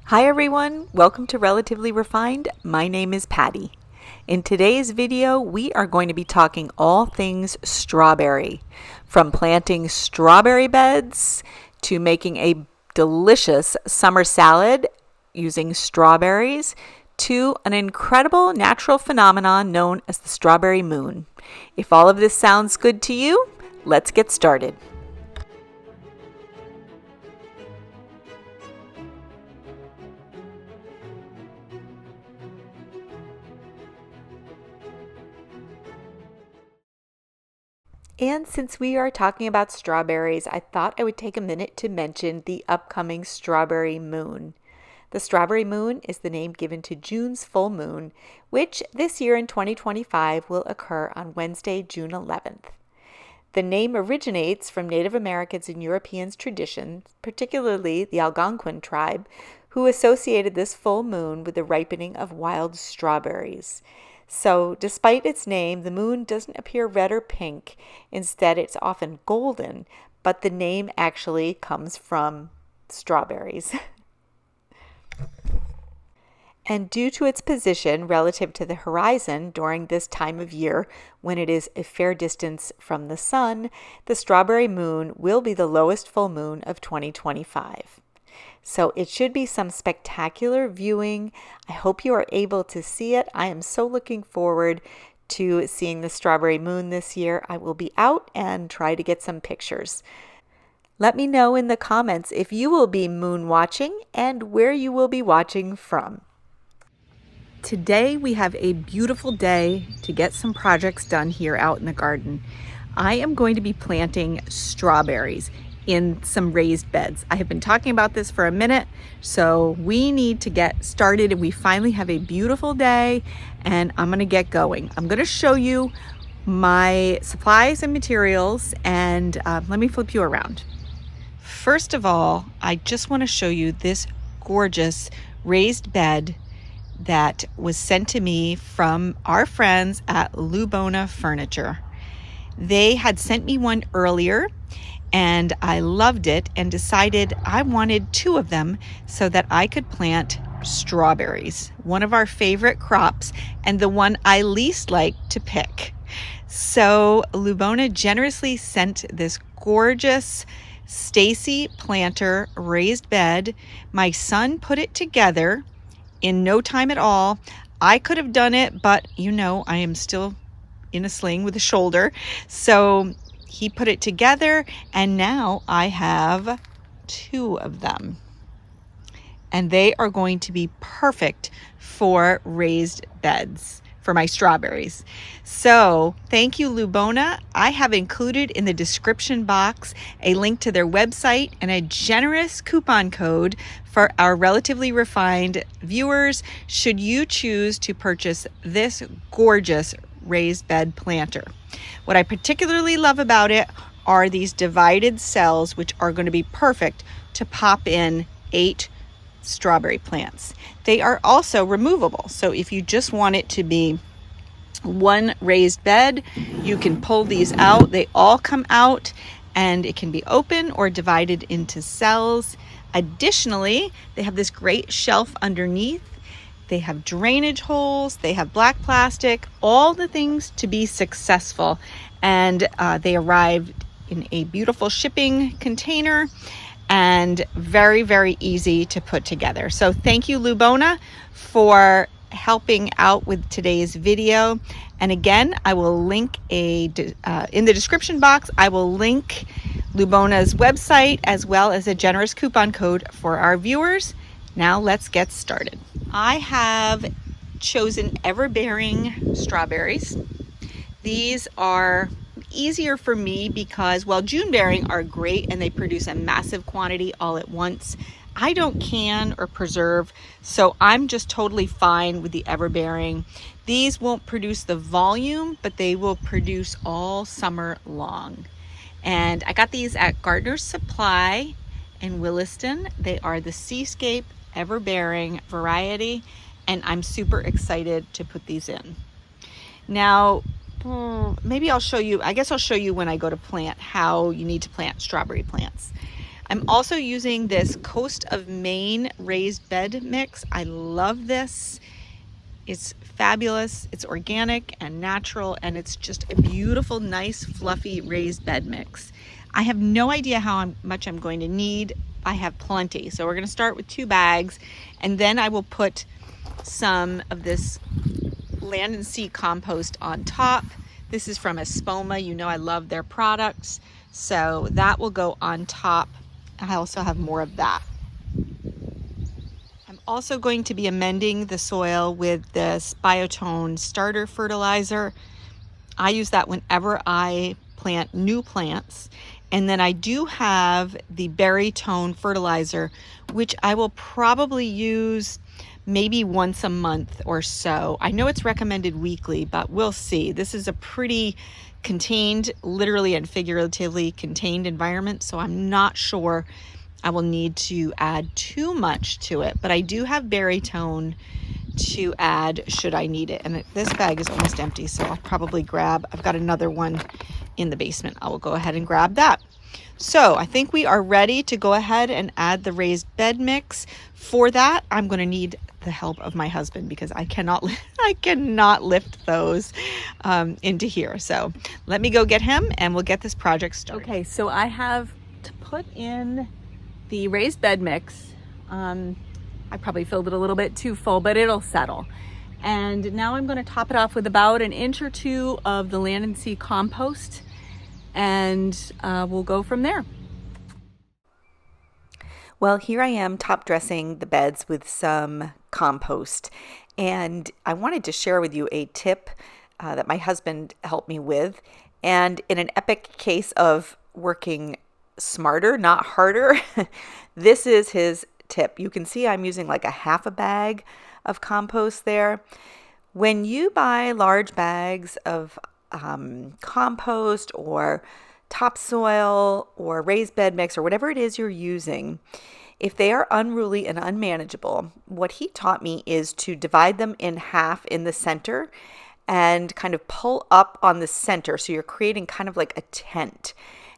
Hi everyone, welcome to Relatively Refined. My name is Patty. In today's video, we are going to be talking all things strawberry, from planting strawberry beds to making a delicious summer salad using strawberries to an incredible natural phenomenon known as the strawberry moon. If all of this sounds good to you, let's get started. And since we are talking about strawberries, I thought I would take a minute to mention the upcoming strawberry moon. The strawberry moon is the name given to June's full moon, which this year in 2025 will occur on Wednesday, June 11th. The name originates from Native Americans and Europeans' traditions, particularly the Algonquin tribe, who associated this full moon with the ripening of wild strawberries. So, despite its name, the moon doesn't appear red or pink. Instead, it's often golden, but the name actually comes from strawberries. And due to its position relative to the horizon during this time of year, when it is a fair distance from the sun, the strawberry moon will be the lowest full moon of 2025. So it should be some spectacular viewing. I hope you are able to see it. I am so looking forward to seeing the strawberry moon this year. I will be out and try to get some pictures. Let me know in the comments if you will be moon watching and where you will be watching from. Today we have a beautiful day to get some projects done here out in the garden. I am going to be planting strawberries in some raised beds. I have been talking about this for a minute, so we need to get started, and we finally have a beautiful day, and I'm gonna get going. I'm gonna show you my supplies and materials, and let me flip you around. First of all, I just want to show you this gorgeous raised bed that was sent to me from our friends at LUEBONA Furniture. They had sent me one earlier, and I loved it and decided I wanted two of them so that I could plant strawberries, one of our favorite crops and the one I least like to pick. So LUEBONA generously sent this gorgeous Stacy planter raised bed. My son put it together in no time at all. I could have done it, but you know, I am still in a sling with a shoulder. So he put it together, and now I have two of them. And they are going to be perfect for raised beds for my strawberries. So thank you, LUEBONA. I have included in the description box a link to their website and a generous coupon code for our Relatively Refined viewers should you choose to purchase this gorgeous raised bed planter. What I particularly love about it are these divided cells, which are going to be perfect to pop in 8 strawberry plants. They are also removable, so if you just want it to be one raised bed, you can pull these out. They all come out, and it can be open or divided into cells. Additionally, they have this great shelf underneath. They have drainage holes, they have black plastic, all the things to be successful. And they arrived in a beautiful shipping container and very, very easy to put together. So thank you, LUEBONA, for helping out with today's video. And again, I will link in the description box, I will link LUEBONA's website as well as a generous coupon code for our viewers. Now let's get started. I have chosen everbearing strawberries. These are easier for me because, well, June bearing are great and they produce a massive quantity all at once. I don't can or preserve, so I'm just totally fine with the everbearing. These won't produce the volume, but they will produce all summer long. And I got these at Gardener's Supply in Williston. They are the Seascape everbearing variety, and I'm super excited to put these in. Now, maybe I'll show you, I guess I'll show you when I go to plant how you need to plant strawberry plants. I'm also using this Coast of Maine raised bed mix. I love this. It's fabulous. It's organic and natural, and it's just a beautiful, nice, fluffy raised bed mix. I have no idea how much I'm going to need. I have plenty. So we're going to start with 2 bags, and then I will put some of this Land and Sea compost on top. This is from Espoma. You know I love their products. So that will go on top. I also have more of that. I'm also going to be amending the soil with this Biotone starter fertilizer. I use that whenever I plant new plants. And then I do have the Berry Tone fertilizer, which I will probably use maybe once a month or so. I know it's recommended weekly, but we'll see. This is a pretty contained, literally and figuratively contained environment, so I'm not sure I will need to add too much to it, but I do have Berry Tone to add should I need it. And this bag is almost empty, so I'll probably grab, I've got another one in the basement. I will go ahead and grab that. So I think we are ready to go ahead and add the raised bed mix. For that, I'm going to need the help of my husband because I cannot lift those into here. So let me go get him and we'll get this project started. Okay, so I have to put in the raised bed mix. I probably filled it a little bit too full, but it'll settle. And now I'm going to top it off with about 1 inch or 2 of the Land and Sea compost, and we'll go from there. Well, here I am top dressing the beds with some compost, and I wanted to share with you a tip that my husband helped me with. And in an epic case of working smarter, not harder, this is his tip. You can see I'm using like a half a bag of compost there. When you buy large bags of compost or topsoil or raised bed mix or whatever it is you're using, if they are unruly and unmanageable, what he taught me is to divide them in half in the center and kind of pull up on the center. So you're creating kind of like a tent.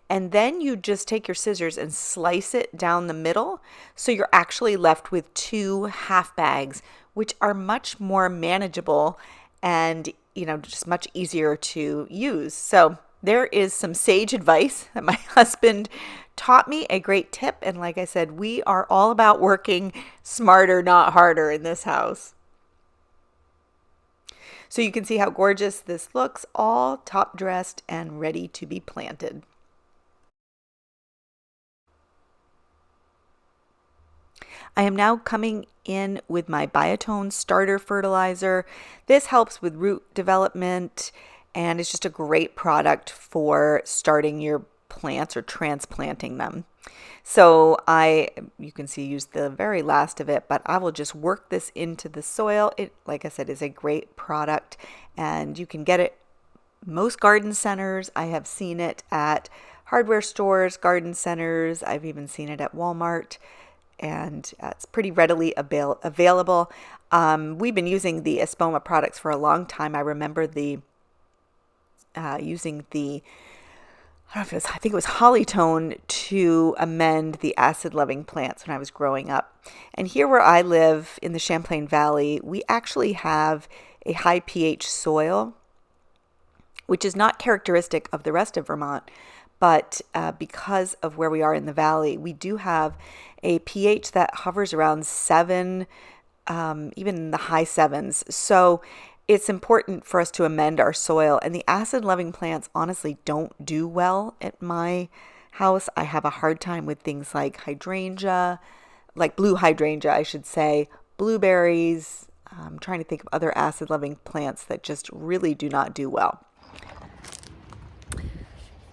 And then you just take your scissors and slice it down the middle. So you're actually left with 2 half bags, which are much more manageable and, just much easier to use. So there is some sage advice that my husband taught me, a great tip. And like I said, we are all about working smarter, not harder in this house. So you can see how gorgeous this looks, all top dressed and ready to be planted. I am now coming in with my Biotone starter fertilizer. This helps with root development, and it's just a great product for starting your plants or transplanting them. So you can see, use the very last of it, but I will just work this into the soil. It, like I said, is a great product, and you can get it most garden centers. I have seen it at hardware stores, garden centers. I've even seen it at Walmart, and it's pretty readily available. We've been using the Espoma products for a long time. I remember using the, I think it was Hollytone to amend the acid-loving plants when I was growing up. And here where I live in the Champlain Valley, we actually have a high pH soil, which is not characteristic of the rest of Vermont. But because of where we are in the valley, we do have a pH that hovers around 7, even in the high 7s. So it's important for us to amend our soil. And the acid-loving plants honestly don't do well at my house. I have a hard time with things like hydrangea, like blue hydrangea, I should say, blueberries. I'm trying to think of other acid-loving plants that just really do not do well.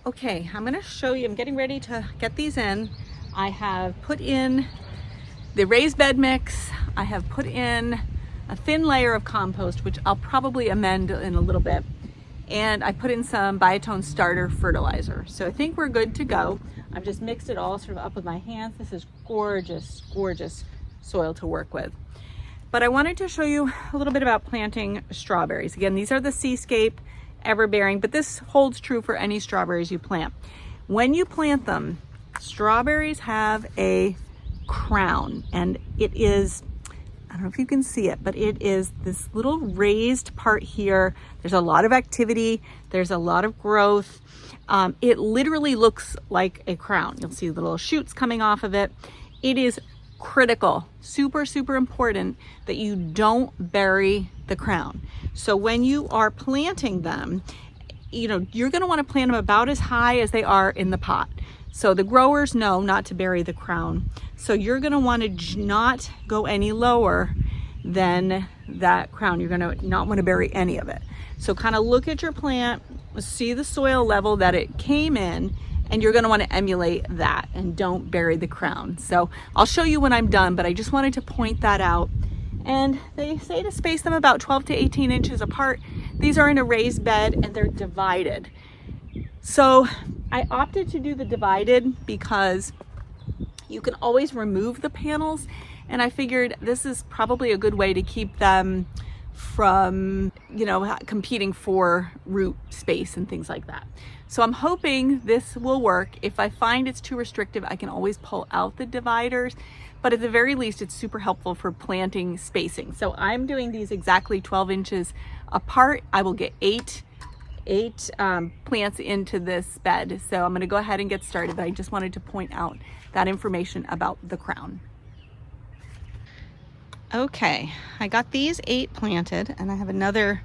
Okay, I'm going to show you, I'm getting ready to get these in. I have put in the raised bed mix. I have put in a thin layer of compost, which I'll probably amend in a little bit. And I put in some Biotone starter fertilizer. So I think we're good to go. I've just mixed it all sort of up with my hands. This is gorgeous, gorgeous soil to work with. But I wanted to show you a little bit about planting strawberries. Again, these are the Seascape Everbearing, but this holds true for any strawberries you plant. When you plant them, Strawberries have a crown, and it is, I don't know if you can see it, but it is this little raised part here. There's a lot of activity. There's a lot of growth. It literally looks like a crown. You'll see little shoots coming off of it. It is critical, super, super important that you don't bury the crown. So when you are planting them, you're going to want to plant them about as high as they are in the pot. So the growers know not to bury the crown. So you're going to want to not go any lower than that crown. You're going to not want to bury any of it. So kind of look at your plant, see the soil level that it came in, and you're going to want to emulate that and don't bury the crown. So I'll show you when I'm done, but I just wanted to point that out. And they say to space them about 12 to 18 inches apart. These are in a raised bed and they're divided. So I opted to do the divided because you can always remove the panels, and I figured this is probably a good way to keep them from, competing for root space and things like that. So I'm hoping this will work. If I find it's too restrictive, I can always pull out the dividers, but at the very least, it's super helpful for planting spacing. So I'm doing these exactly 12 inches apart. I will get eight plants into this bed. So I'm going to go ahead and get started, but I just wanted to point out that information about the crown. Okay, I got these 8 planted and I have another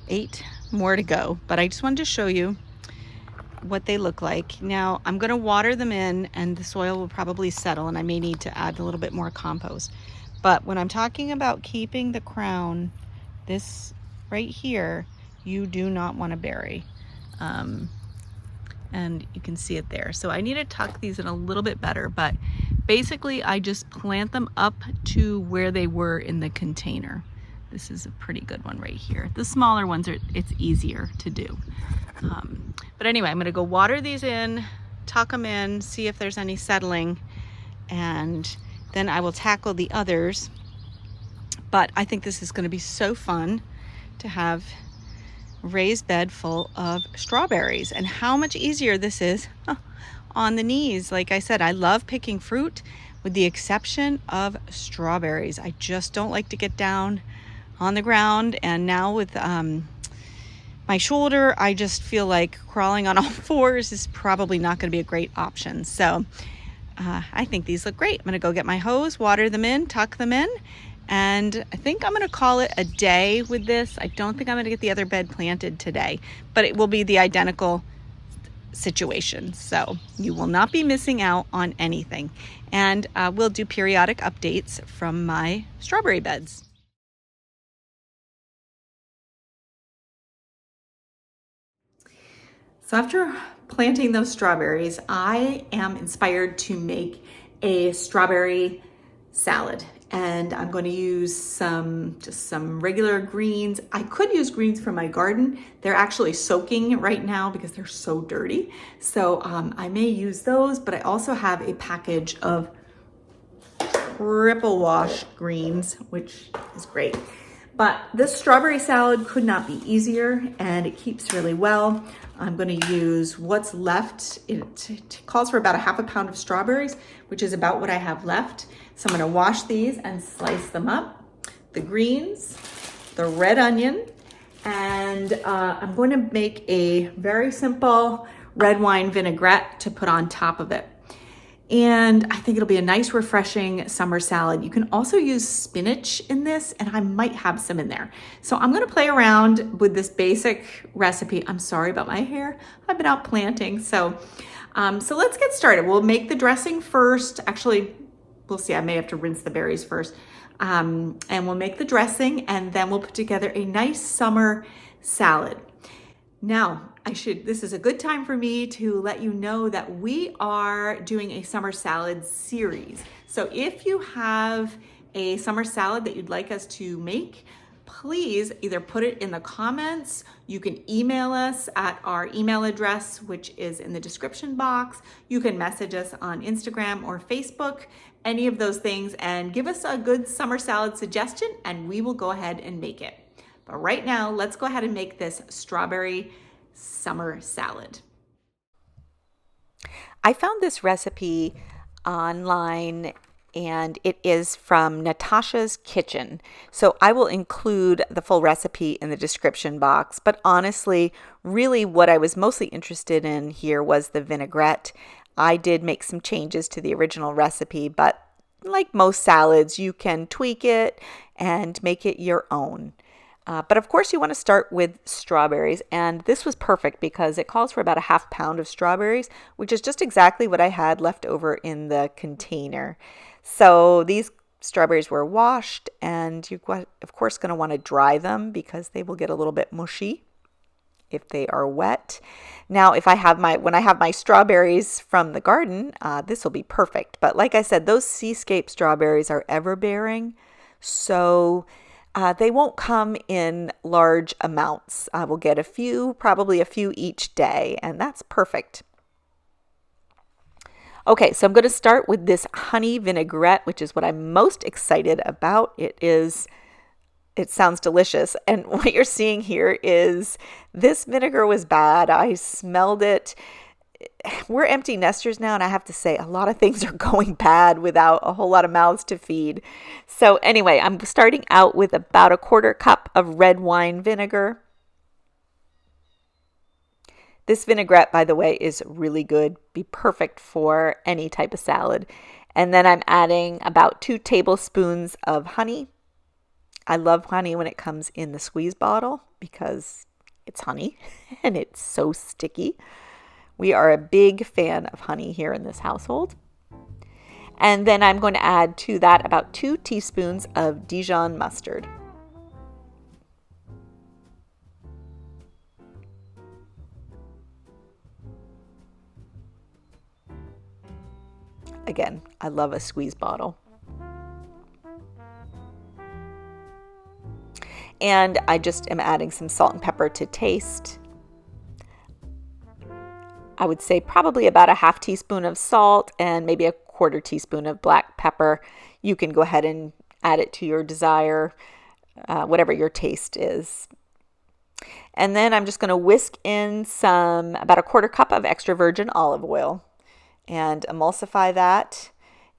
8 more to go, but I just wanted to show you what they look like. Now I'm going to water them in and the soil will probably settle, and I may need to add a little bit more compost. But when I'm talking about keeping the crown, this right here, you do not want to bury. And you can see it there. So I need to tuck these in a little bit better, but basically I just plant them up to where they were in the container. This is a pretty good one right here. The smaller ones, it's easier to do. But anyway, I'm gonna go water these in, tuck them in, see if there's any settling, and then I will tackle the others. But I think this is gonna be so fun to have raised bed full of strawberries, and how much easier this is on the knees. Like I said, I love picking fruit with the exception of strawberries. I just don't like to get down on the ground, and now with my shoulder, I just feel like crawling on all fours is probably not going to be a great option. So I think these look great. I'm going to go get my hose, water them in, tuck them in, and I think I'm going to call it a day with this. I don't think I'm going to get the other bed planted today, but it will be the identical situation. So you will not be missing out on anything. And we'll do periodic updates from my strawberry beds. So after planting those strawberries, I am inspired to make a strawberry salad. And I'm going to use just some regular greens. I could use greens from my garden. They're actually soaking right now because they're so dirty. So I may use those, but I also have a package of triple wash greens, which is great. But this strawberry salad could not be easier, and it keeps really well. I'm going to use what's left. It calls for about a half a pound of strawberries, which is about what I have left. So I'm going to wash these and slice them up. The greens, the red onion, and I'm going to make a very simple red wine vinaigrette to put on top of it. And I think it'll be a nice, refreshing summer salad. You can also use spinach in this, and I might have some in there. So I'm gonna play around with this basic recipe. I'm sorry about my hair. I've been out planting. So let's get started. We'll make the dressing first. Actually, we'll see, I may have to rinse the berries first. And we'll make the dressing, and then we'll put together a nice summer salad. Now, this is a good time for me to let you know that we are doing a summer salad series. So if you have a summer salad that you'd like us to make, please either put it in the comments. You can email us at our email address, which is in the description box. You can message us on Instagram or Facebook, any of those things, and give us a good summer salad suggestion, and we will go ahead and make it. But right now, let's go ahead and make this strawberry summer salad. I found this recipe online and it is from Natasha's Kitchen. So I will include the full recipe in the description box. But honestly, really what I was mostly interested in here was the vinaigrette. I did make some changes to the original recipe, but like most salads, you can tweak it and make it your own. But of course, you want to start with strawberries, and this was perfect because it calls for about a half pound of strawberries, which is just exactly what I had left over in the container. So these strawberries were washed, and you're of course going to want to dry them because they will get a little bit mushy if they are wet. Now, when I have my strawberries from the garden, this will be perfect. But like I said, those seascape strawberries are ever-bearing, so they won't come in large amounts. I will get probably a few each day, and that's perfect. Okay, so I'm going to start with this honey vinaigrette, which is what I'm most excited about. It sounds delicious. And what you're seeing here is this vinegar was bad. I smelled it. We're empty nesters now, and I have to say a lot of things are going bad without a whole lot of mouths to feed. So anyway, I'm starting out with about a quarter cup of red wine vinegar. This vinaigrette, by the way, is really good. Be perfect for any type of salad. And then I'm adding about 2 tablespoons of honey. I love honey when it comes in the squeeze bottle because it's honey and it's so sticky. We are a big fan of honey here in this household. And then I'm going to add to that about 2 teaspoons of Dijon mustard. Again, I love a squeeze bottle. And I just am adding some salt and pepper to taste. I would say probably about a half teaspoon of salt and maybe a quarter teaspoon of black pepper. You can go ahead and add it to your desire, whatever your taste is. And then I'm just going to whisk in about a quarter cup of extra virgin olive oil and emulsify that.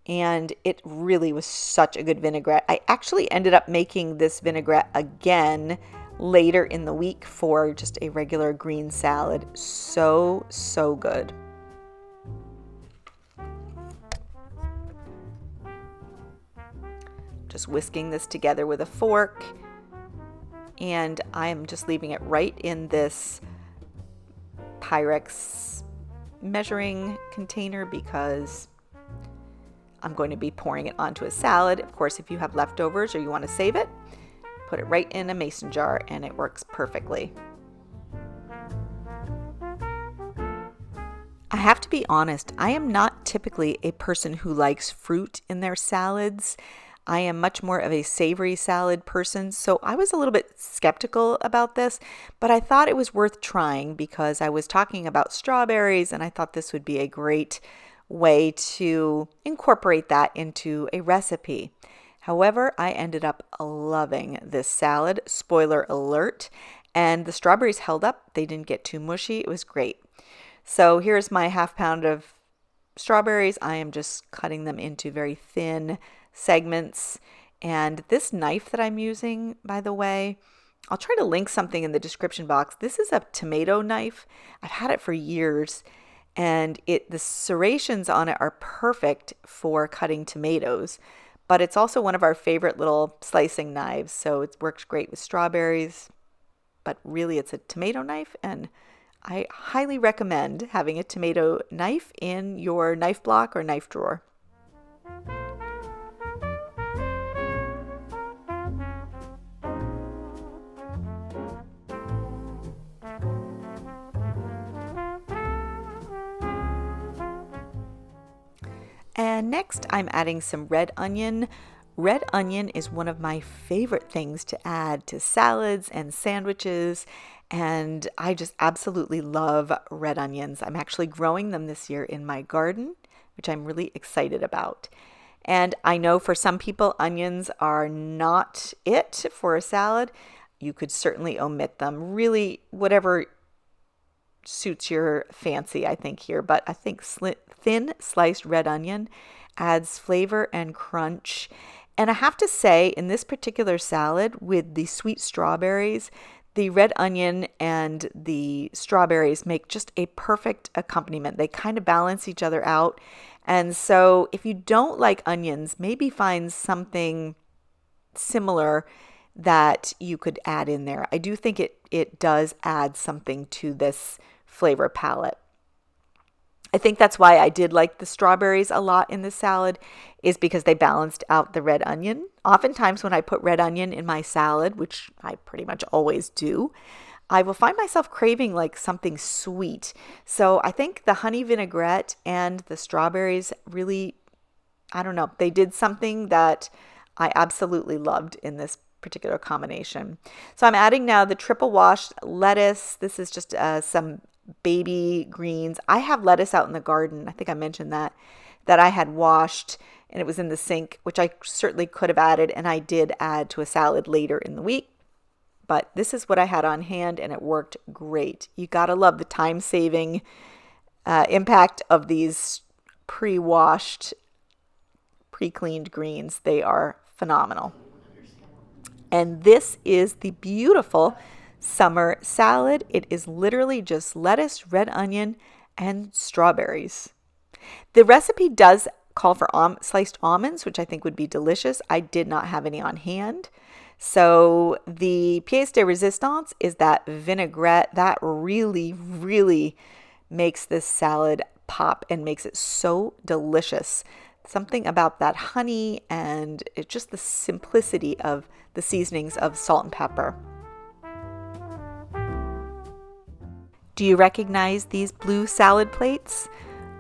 And it really was such a good vinaigrette. I actually ended up making this vinaigrette again later in the week for just a regular green salad. So, so good. Just whisking this together with a fork. And I am just leaving it right in this Pyrex measuring container because I'm going to be pouring it onto a salad. Of course, if you have leftovers or you want to save it, put it right in a mason jar and it works perfectly. I have to be honest, I am not typically a person who likes fruit in their salads. I am much more of a savory salad person, so I was a little bit skeptical about this, but I thought it was worth trying because I was talking about strawberries and I thought this would be a great way to incorporate that into a recipe. However, I ended up loving this salad, spoiler alert, and the strawberries held up. They didn't get too mushy. It was great. So here's my half pound of strawberries. I am just cutting them into very thin segments. And this knife that I'm using, by the way, I'll try to link something in the description box. This is a tomato knife. I've had it for years, and the serrations on it are perfect for cutting tomatoes, but it's also one of our favorite little slicing knives, so it works great with strawberries. But really, it's a tomato knife, and I highly recommend having a tomato knife in your knife block or knife drawer. And next, I'm adding some red onion. Red onion is one of my favorite things to add to salads and sandwiches, and I just absolutely love red onions. I'm actually growing them this year in my garden, which I'm really excited about. And I know for some people, onions are not it for a salad. You could certainly omit them. Really, whatever suits your fancy, I think, here. But I think thin sliced red onion adds flavor and crunch. And I have to say, in this particular salad with the sweet strawberries, the red onion and the strawberries make just a perfect accompaniment. They kind of balance each other out. And so if you don't like onions, maybe find something similar that you could add in there. I do think it does add something to this flavor palette. I think that's why I did like the strawberries a lot in this salad, is because they balanced out the red onion. Oftentimes when I put red onion in my salad, which I pretty much always do, I will find myself craving like something sweet. So I think the honey vinaigrette and the strawberries really, I don't know, they did something that I absolutely loved in this particular combination. So I'm adding now the triple washed lettuce. This is just some baby greens. I have lettuce out in the garden. I think I mentioned that I had washed, and it was in the sink, which I certainly could have added, and I did add to a salad later in the week. But this is what I had on hand, and it worked great. You gotta love the time-saving impact of these pre-washed, pre-cleaned greens. They are phenomenal. And this is the beautiful summer salad. It is literally just lettuce, red onion, and strawberries. The recipe does call for sliced almonds, which I think would be delicious. I did not have any on hand. So the pièce de résistance is that vinaigrette. That really, really makes this salad pop and makes it so delicious. Something about that honey and it's just the simplicity of the seasonings of salt and pepper. Do you recognize these blue salad plates?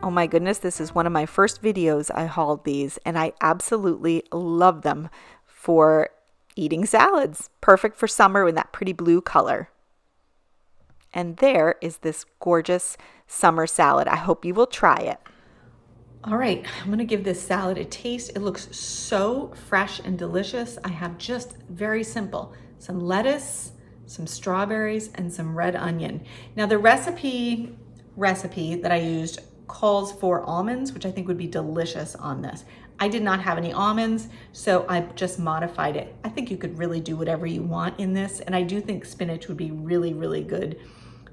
Oh my goodness, this is one of my first videos I hauled these, and I absolutely love them for eating salads. Perfect for summer in that pretty blue color. And there is this gorgeous summer salad. I hope you will try it. All right, I'm gonna give this salad a taste. It looks so fresh and delicious. I have just very simple, some lettuce, some strawberries, and some red onion. Now the recipe that I used calls for almonds, which I think would be delicious on this. I did not have any almonds, so I just modified it. I think you could really do whatever you want in this, and I do think spinach would be really, really good.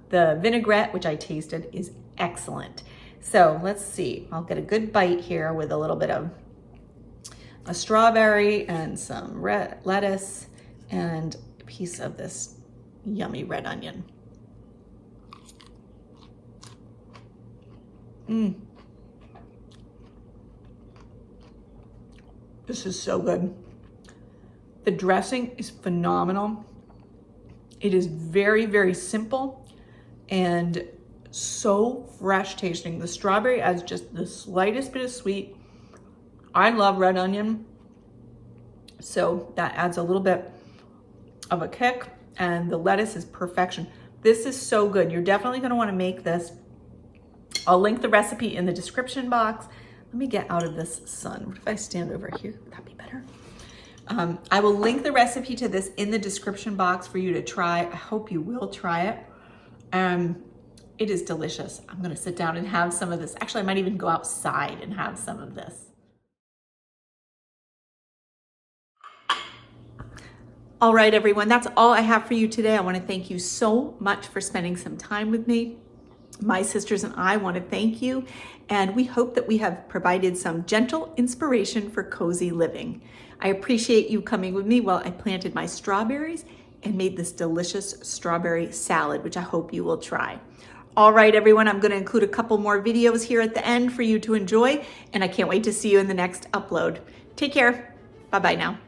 The vinaigrette, which I tasted, is excellent. So let's see, I'll get a good bite here with a little bit of a strawberry and some red lettuce and a piece of this yummy red onion. This is so good. The dressing is phenomenal. It is very, very simple and so fresh tasting. The strawberry adds just the slightest bit of sweet. I love red onion, so that adds a little bit of a kick, and the lettuce is perfection. This is so good. You're definitely going to want to make this. I'll link the recipe in the description box. Let me get out of this sun. What if I stand over here? Would that be better? I will link the recipe to this in the description box for you to try. I hope you will try it. It is delicious. I'm gonna sit down and have some of this. Actually, I might even go outside and have some of this. All right, everyone, that's all I have for you today. I wanna thank you so much for spending some time with me. My sisters and I want to thank you, and we hope that we have provided some gentle inspiration for cozy living. I appreciate you coming with me while I planted my strawberries and made this delicious strawberry salad, which I hope you will try. All right, everyone, I'm going to include a couple more videos here at the end for you to enjoy, and I can't wait to see you in the next upload. Take care. Bye-bye now.